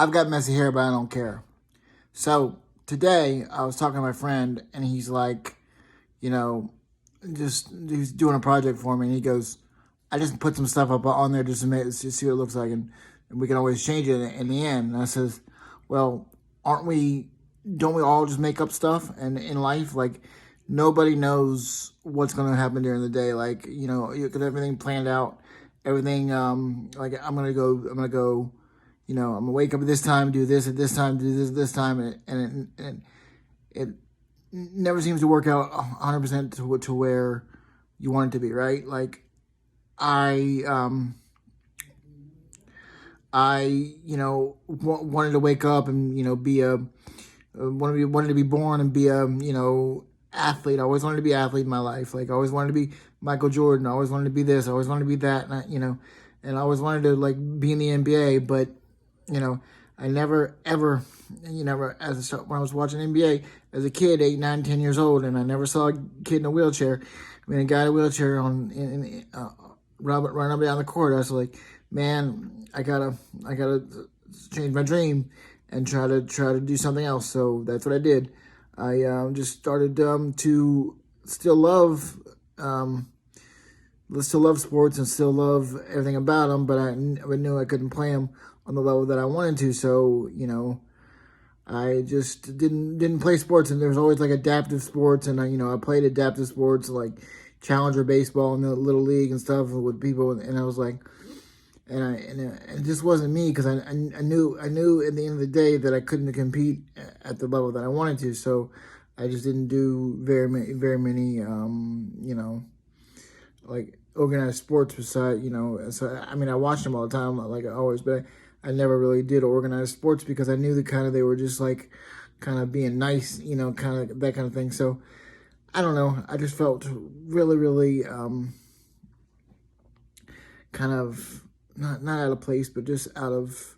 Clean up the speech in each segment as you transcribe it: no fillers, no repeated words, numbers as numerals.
I've got messy hair, but I don't care. So today I was talking to my friend, and he's like, you know, he's doing a project for me, and he goes, I just put some stuff up on there just to see what it looks like, and we can always change it in the end. And I says, well, aren't we? Don't we all just make up stuff? And in life, like nobody knows what's going to happen during the day. Like you got everything planned out, everything. Like I'm gonna go. I'm gonna wake up at this time, do this at this time, do this time, and it never seems to work out 100% to where you want it to be, right? Like I wanted to wake up and be wanted to be born and be a athlete. I always wanted to be an athlete in my life. Like I always wanted to be Michael Jordan. I always wanted to be this. I always wanted to be that. And I always wanted to like be in the NBA, but I never ever, when I was watching NBA as a kid, 8, 9, 10 years old, and I never saw a kid in a wheelchair. I mean, a guy in a wheelchair running up and down the court. I was like, man, I gotta change my dream and try to do something else. So that's what I did. I just started to still love sports and still love everything about them, but I knew I couldn't play them on the level that I wanted to. So I just didn't play sports, and there was always like adaptive sports, and I played adaptive sports like challenger baseball in the little league and stuff with people, and I was like, and it just wasn't me because I knew at the end of the day that I couldn't compete at the level that I wanted to. So I just didn't do very many like organized sports beside So I mean, I watched them all the time like always, but I never really did organized sports because I knew they were just like kind of being nice, kind of that kind of thing. So I don't know. I just felt really, really kind of not out of place, but just out of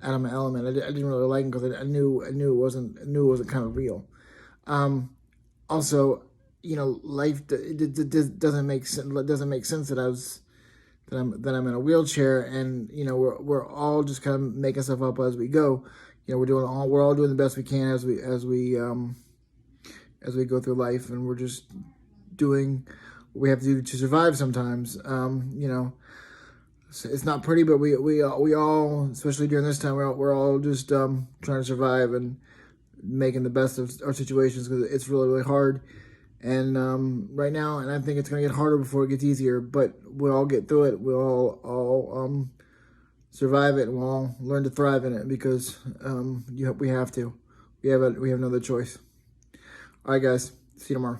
my element. I didn't really like it because I knew it wasn't kind of real. Also, life doesn't make sense that I'm in a wheelchair, and we're all just kind of making stuff up as we go. We're all doing the best we can as we go through life, and we're just doing what we have to do to survive sometimes. It's not pretty, but we all, especially during this time, we're all just trying to survive and making the best of our situations because it's really, really hard. And right now, and I think it's going to get harder before it gets easier, but we'll all get through it. We'll all survive it, and we'll all learn to thrive in it because we have to. We have no other choice. All right, guys. See you tomorrow.